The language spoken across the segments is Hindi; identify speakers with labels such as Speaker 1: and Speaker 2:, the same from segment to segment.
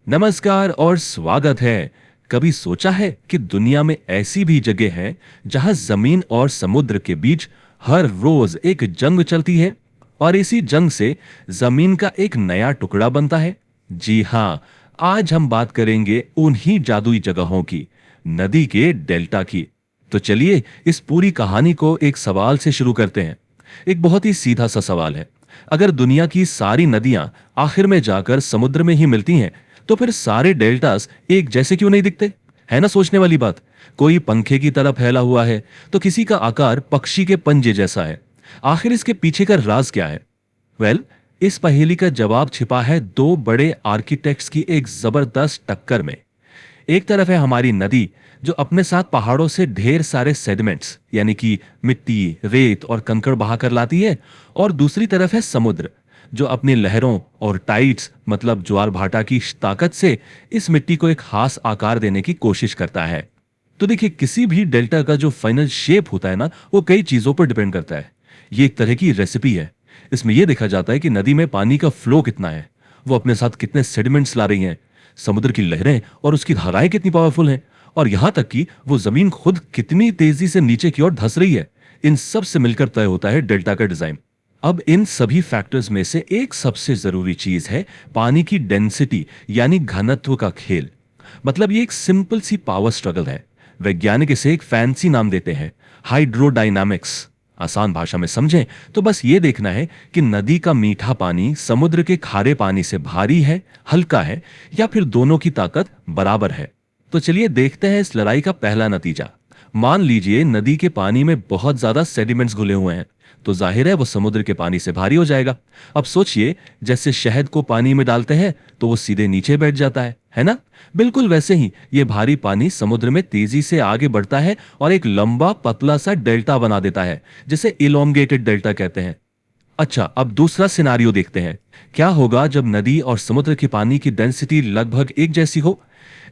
Speaker 1: नमस्कार और स्वागत है। कभी सोचा है कि दुनिया में ऐसी भी जगह है जहां जमीन और समुद्र के बीच हर रोज एक जंग चलती है और इसी जंग से जमीन का एक नया टुकड़ा बनता है। जी हाँ, आज हम बात करेंगे उन्हीं जादुई जगहों की, नदी के डेल्टा की। तो चलिए इस पूरी कहानी को एक सवाल से शुरू करते हैं। एक बहुत ही सीधा सा सवाल है, अगर दुनिया की सारी नदियां आखिर में जाकर समुद्र में ही मिलती हैं, तो फिर सारे डेल्टास एक जैसे क्यों नहीं दिखते? है ना सोचने वाली बात। कोई पंखे की तरह फैला हुआ है, तो किसी का आकार पक्षी के पंजे जैसा है। आखिर इसके पीछे का राज क्या है? वेल, इस पहेली का जवाब छिपा है दो बड़े आर्किटेक्ट्स की एक जबरदस्त टक्कर में। एक तरफ है हमारी नदी, जो अपने साथ पहाड़ों से ढेर सारे सेडिमेंट्स यानी कि मिट्टी, रेत और कंकड़ बहाकर लाती है, और दूसरी तरफ है समुद्र, जो अपनी लहरों और टाइड्स मतलब ज्वार भाटा की ताकत से इस मिट्टी को एक खास आकार देने की कोशिश करता है। तो देखिए, किसी भी डेल्टा का जो फाइनल शेप होता है ना, वो कई चीजों पर डिपेंड करता है। ये एक तरह की रेसिपी है। इसमें यह देखा जाता है कि नदी में पानी का फ्लो कितना है, वो अपने साथ कितने सेडिमेंट्स ला रही हैं, समुद्र की लहरें और उसकी धाराएं कितनी पावरफुल हैं, और यहां तक कि वो जमीन खुद कितनी तेजी से नीचे की ओर धंस रही है। इन सब से मिलकर तय होता है डेल्टा का डिजाइन। अब इन सभी फैक्टर्स में से एक सबसे जरूरी चीज है पानी की डेंसिटी यानी घनत्व का खेल। मतलब ये एक सिंपल सी पावर स्ट्रगल है। वैज्ञानिक इसे एक फैंसी नाम देते हैं, हाइड्रोडायनामिक्स। आसान भाषा में समझें तो बस ये देखना है कि नदी का मीठा पानी समुद्र के खारे पानी से भारी है, हल्का है, या फिर दोनों की ताकत बराबर है। तो चलिए देखते हैं इस लड़ाई का पहला नतीजा। मान लीजिए नदी के पानी में बहुत ज्यादा सेडिमेंट्स घुले हुए हैं, तो जाहिर है वो समुद्र के पानी से भारी हो जाएगा। अब सोचिए, जैसे शहद को पानी में डालते हैं तो वो सीधे नीचे बैठ जाता है ना? बिल्कुल वैसे ही ये भारी पानी समुद्र में तेजी से आगे बढ़ता है और एक लंबा पतला सा डेल्टा बना देता है, जिसे इलोंगेटेड डेल्टा कहते हैं। अच्छा, अब दूसरा सिनारियो देखते हैं। क्या होगा जब नदी और समुद्र के पानी की डेंसिटी लगभग एक जैसी हो?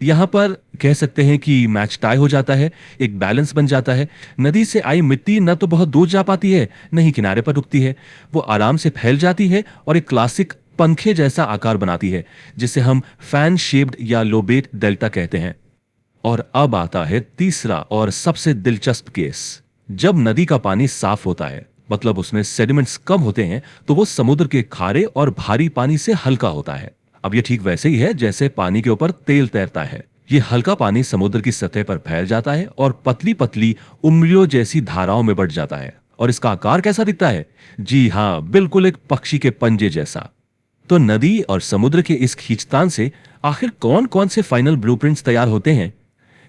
Speaker 1: यहां पर कह सकते हैं कि मैच टाई हो जाता है, एक बैलेंस बन जाता है। नदी से आई मिट्टी न तो बहुत दूर जा पाती है, न ही किनारे पर रुकती है। वो आराम से फैल जाती है और एक क्लासिक पंखे जैसा आकार बनाती है, जिसे हम फैन शेप्ड या लोबेट डेल्टा कहते हैं। और अब आता है तीसरा और सबसे दिलचस्प केस। जब नदी का पानी साफ होता है, मतलब उसमें सेडिमेंट्स कम होते हैं, तो वो समुद्र के खारे और भारी पानी से हल्का होता है। अब ये ठीक वैसे ही है जैसे पानी के ऊपर तेल तैरता है। ये हल्का पानी समुद्र की सतह पर फैल जाता है और पतली पतली उंगलियों जैसी धाराओं में बढ़ जाता है। और इसका आकार कैसा दिखता है? जी हाँ, बिल्कुल एक पक्षी के पंजे जैसा। तो नदी और समुद्र के इस खींचतान से आखिर कौन कौन से फाइनल ब्लूप्रिंट्स तैयार होते हैं?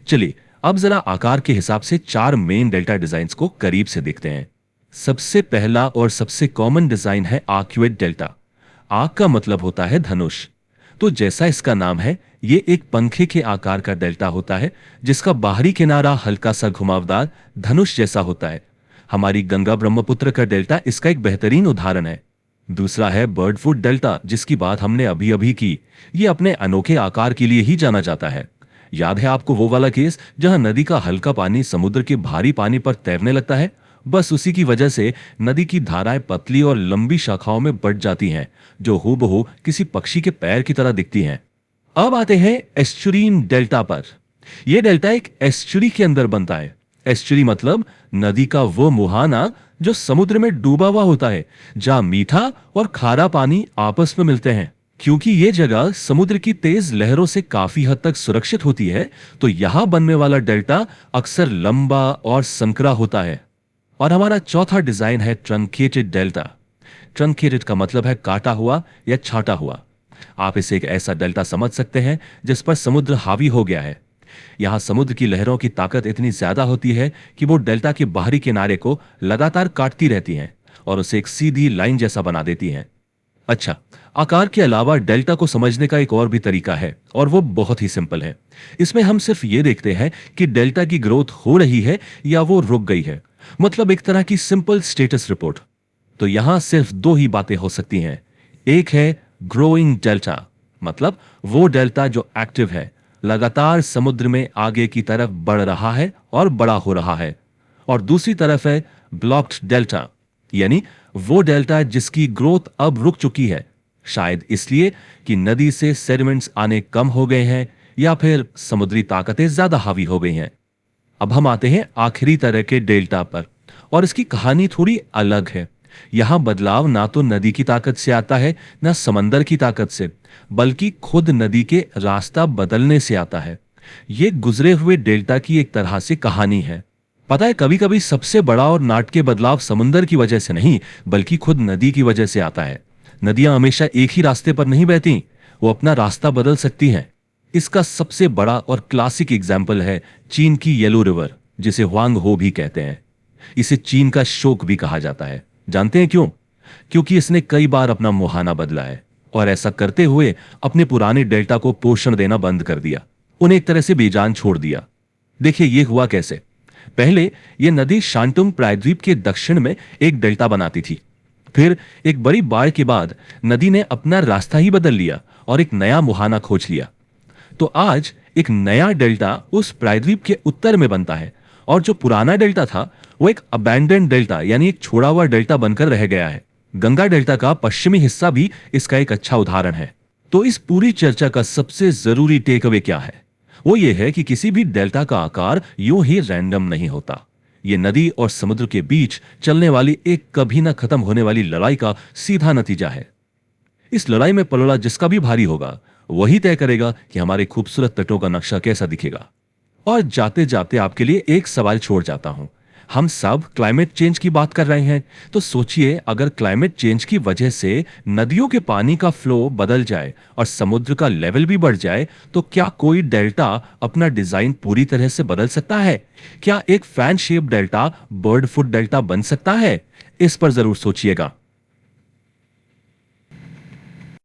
Speaker 1: चलिए अब जरा आकार के हिसाब से चार मेन डेल्टा डिजाइन्स को करीब से देखते हैं। सबसे पहला और सबसे कॉमन डिजाइन है आर्क्वेट डेल्टा। आर्क का मतलब होता है धनुष। तो जैसा इसका नाम है, ये एक पंखे के आकार का डेल्टा होता है, जिसका बाहरी किनारा हल्का सा घुमावदार धनुष जैसा होता है। हमारी गंगा ब्रह्मपुत्र का डेल्टा इसका एक बेहतरीन उदाहरण है। दूसरा है बर्ड फुट डेल्टा, जिसकी बात हमने अभी अभी की। ये अपने अनोखे आकार के लिए ही जाना जाता है। याद है आपको वो वाला केस जहां नदी का हल्का पानी समुद्र के भारी पानी पर तैरने लगता है? बस उसी की वजह से नदी की धाराएं पतली और लंबी शाखाओं में बढ़ जाती हैं, जो हूबहू किसी पक्षी के पैर की तरह दिखती हैं। अब आते हैं एस्चुरीन डेल्टा पर। यह डेल्टा एक एस्चुरी के अंदर बनता है। एस्चुरी मतलब नदी का वो मुहाना जो समुद्र में डूबा हुआ होता है, जहां मीठा और खारा पानी आपस में मिलते हैं। क्योंकि ये जगह समुद्र की तेज लहरों से काफी हद तक सुरक्षित होती है, तो यहां बनने वाला डेल्टा अक्सर लंबा और संकरा होता है। और हमारा चौथा डिजाइन है ट्रंकेटेड डेल्टा। ट्रंकेटेड का मतलब है काटा हुआ या छाटा हुआ। आप इसे एक ऐसा डेल्टा समझ सकते हैं जिस पर समुद्र हावी हो गया है। यहां समुद्र की लहरों की ताकत इतनी ज्यादा होती है कि वो डेल्टा के बाहरी किनारे को लगातार काटती रहती हैं और उसे एक सीधी लाइन जैसा बना देती हैं। अच्छा, आकार के अलावा डेल्टा को समझने का एक और भी तरीका है, और वो बहुत ही सिंपल है। इसमें हम सिर्फ ये देखते हैं कि डेल्टा की ग्रोथ हो रही है या वो रुक गई है। मतलब एक तरह की सिंपल स्टेटस रिपोर्ट। तो यहां सिर्फ दो ही बातें हो सकती हैं। एक है ग्रोइंग डेल्टा, मतलब वो डेल्टा जो एक्टिव है, लगातार समुद्र में आगे की तरफ बढ़ रहा है और बड़ा हो रहा है। और दूसरी तरफ है ब्लॉक्ड डेल्टा, यानी वो डेल्टा जिसकी ग्रोथ अब रुक चुकी है, शायद इसलिए कि नदी से सेडिमेंट्स आने कम हो गए हैं या फिर समुद्री ताकतें ज्यादा हावी हो गई हैं। अब हम आते हैं आखिरी तरह के डेल्टा पर, और इसकी कहानी थोड़ी अलग है। यहां बदलाव ना तो नदी की ताकत से आता है ना समंदर की ताकत से, बल्कि खुद नदी के रास्ता बदलने से आता है। ये गुजरे हुए डेल्टा की एक तरह से कहानी है। पता है, कभी कभी सबसे बड़ा और नाटकीय बदलाव समुंदर की वजह से नहीं, बल्कि खुद नदी की वजह से आता है। नदियां हमेशा एक ही रास्ते पर नहीं बहती, वो अपना रास्ता बदल सकती हैं। इसका सबसे बड़ा और क्लासिक एग्जाम्पल है चीन की येलो रिवर, जिसे हुआंग हो भी कहते हैं। इसे चीन का शोक भी कहा जाता है। जानते हैं क्यों? क्योंकि इसने कई बार अपना मुहाना बदला है, और ऐसा करते हुए अपने पुराने डेल्टा को पोषण देना बंद कर दिया, उन्हें एक तरह से बेजान छोड़ दिया। देखिए ये हुआ कैसे। पहले यह नदी शांतुंग प्रायद्वीप के दक्षिण में एक डेल्टा बनाती थी। फिर एक बड़ी बाढ़ के बाद नदी ने अपना रास्ता ही बदल लिया और एक नया मुहाना खोज लिया। तो आज एक नया डेल्टा उस प्रायद्वीप के उत्तर में बनता है, और जो पुराना डेल्टा था वो एक अबैंडन डेल्टा, यानी एक छोड़ा हुआ डेल्टा बनकर रह गया है। गंगा डेल्टा का पश्चिमी हिस्सा भी इसका एक अच्छा उदाहरण है। तो इस पूरी चर्चा का सबसे जरूरी टेक अवे क्या है? वो ये है कि किसी भी डेल्टा का आकार यूं ही रैंडम नहीं होता। ये नदी और समुद्र के बीच चलने वाली एक कभी ना खत्म होने वाली लड़ाई का सीधा नतीजा है। इस लड़ाई में पलड़ा जिसका भी भारी होगा, वही तय करेगा कि हमारे खूबसूरत तटों का नक्शा कैसा दिखेगा। और जाते जाते आपके लिए एक सवाल छोड़ जाता हूं। हम सब क्लाइमेट चेंज की बात कर रहे हैं, तो सोचिए अगर क्लाइमेट चेंज की वजह से नदियों के पानी का फ्लो बदल जाए और समुद्र का लेवल भी बढ़ जाए, तो क्या कोई डेल्टा अपना डिजाइन पूरी तरह से बदल सकता है? क्या एक fan shape delta bird foot delta बन सकता है? इस पर जरूर सोचिएगा।